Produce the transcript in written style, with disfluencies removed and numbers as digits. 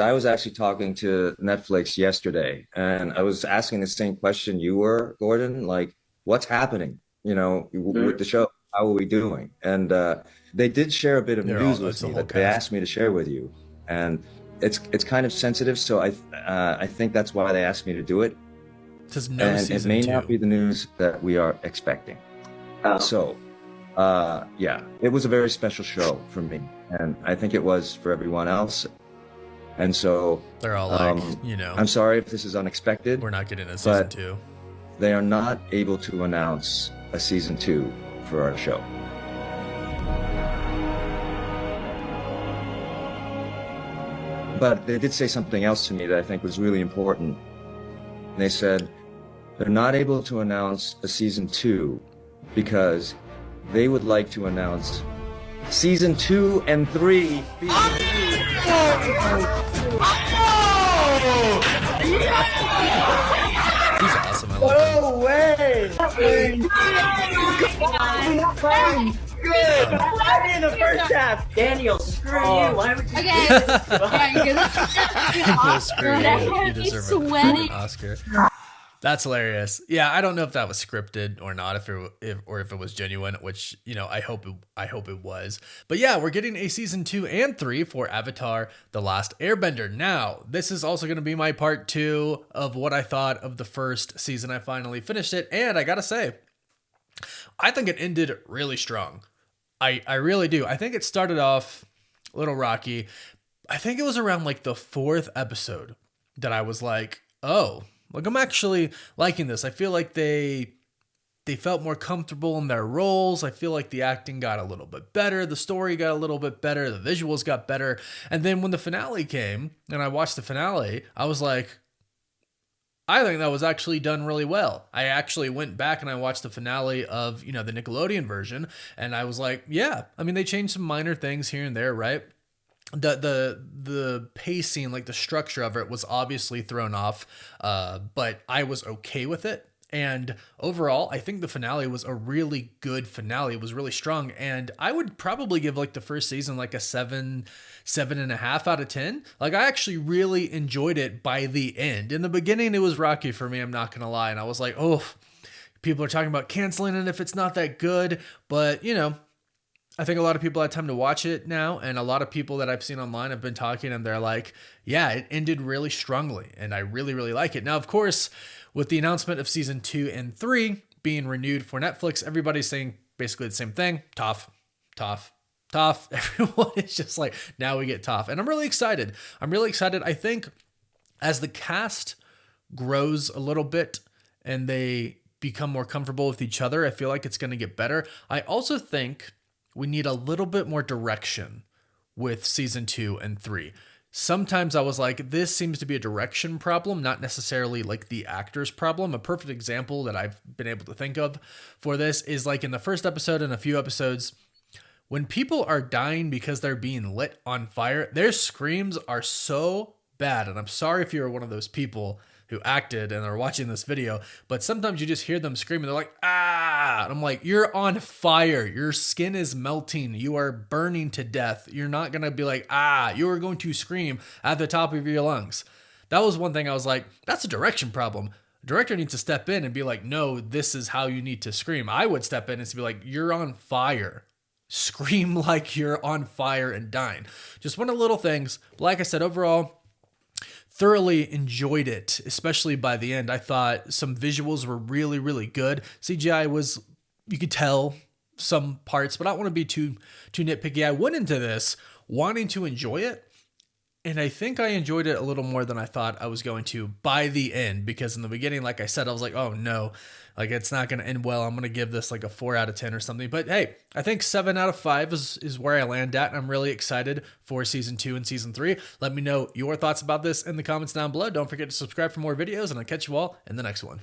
I was actually talking to Netflix yesterday, and I was asking the same question you were, Gordon, like, what's happening, with Mhm. the show? How are we doing? And they did share a bit of news It's with the me whole that they cast. asked me to share with you, and it's kind of sensitive, so I think that's why they asked me to do it, It says no and it season may not two. be the news that we are expecting. Oh, So, yeah, it was a very special show for me, and I think it was for everyone else. And so, They're all like, um, I'm sorry if this is unexpected, we're not getting a season but two. they are not able to announce a season two for our show. But they did say something else to me that I think was really important. They said they're not able to announce a season two because they would like to announce season two and three being renewed. He's awesome. I love him. no way! Not fine. Good. I did the first half. Daniel, screw you. Why would you Okay. do this to us? Yeah, you're No, screw you. You He's deserve a sweating. freaking Oscar. That's hilarious. Yeah, I don't know if that was scripted or not, if it was genuine, which I hope it was. But yeah, we're getting a season 2 and 3 for Avatar: The Last Airbender. Now, this is also going to be my part 2 of what I thought of the first season. I finally finished it, and I gotta say, I think it ended really strong. I really do. I think it started off a little rocky. I think it was around like the fourth episode that I was like, oh, like I'm actually liking this. I feel like they felt more comfortable in their roles. I feel like the acting got a little bit better, the story got a little bit better, the visuals got better. And then when the finale came and I watched the finale, I was like, I think that was actually done really well. I actually went back and I watched the finale of, the Nickelodeon version, and I was like, yeah, I mean they changed some minor things here and there, right? The pacing, like the structure of it was obviously thrown off, but I was okay with it. And overall, I think the finale was a really good finale. It was really strong, and I would probably give like the first season like a 7.5 out of 10. Like I actually really enjoyed it by the end. In the beginning, it was rocky for me. I'm not gonna lie, and I was like, oh, people are talking about canceling it if it's not that good, but I think a lot of people had time to watch it now, and a lot of people that I've seen online have been talking, and they're like, yeah, it ended really strongly, and I really, really like it. Now, of course, with the announcement of season 2 and 3 being renewed for Netflix, everybody's saying basically the same thing. Toph, Toph, Toph. Everyone is just like, now we get Toph. And I'm really excited. I think as the cast grows a little bit and they become more comfortable with each other, I feel like it's going to get better. I also think we need a little bit more direction with season 2 and 3. Sometimes I was like, this seems to be a direction problem, not necessarily like the actor's problem. A perfect example that I've been able to think of for this is like in the first episode and a few episodes, when people are dying because they're being lit on fire, their screams are so bad. And I'm sorry if you're one of those people who acted and are watching this video, but sometimes you just hear them screaming. They're like, ah. And I'm like, you're on fire. Your skin is melting. You are burning to death. You're not going to be like, ah. You are going to scream at the top of your lungs. That was one thing I was like, that's a direction problem. The director needs to step in and be like, no, this is how you need to scream. I would step in and be like, you're on fire. Scream like you're on fire and dying. Just one of the little things. But like I said, overall, thoroughly enjoyed it, especially by the end. I thought some visuals were really, really good. CGI was, you could tell some parts, but I don't want to be too nitpicky. I went into this wanting to enjoy it, and I think I enjoyed it a little more than I thought I was going to by the end, because in the beginning, like I said, I was like, oh no, like it's not going to end well. I'm going to give this like a 4 out of 10 or something. But hey, I think 7 out of 5 is where I land at. And I'm really excited for season 2 and season 3. Let me know your thoughts about this in the comments down below. Don't forget to subscribe for more videos, and I'll catch you all in the next one.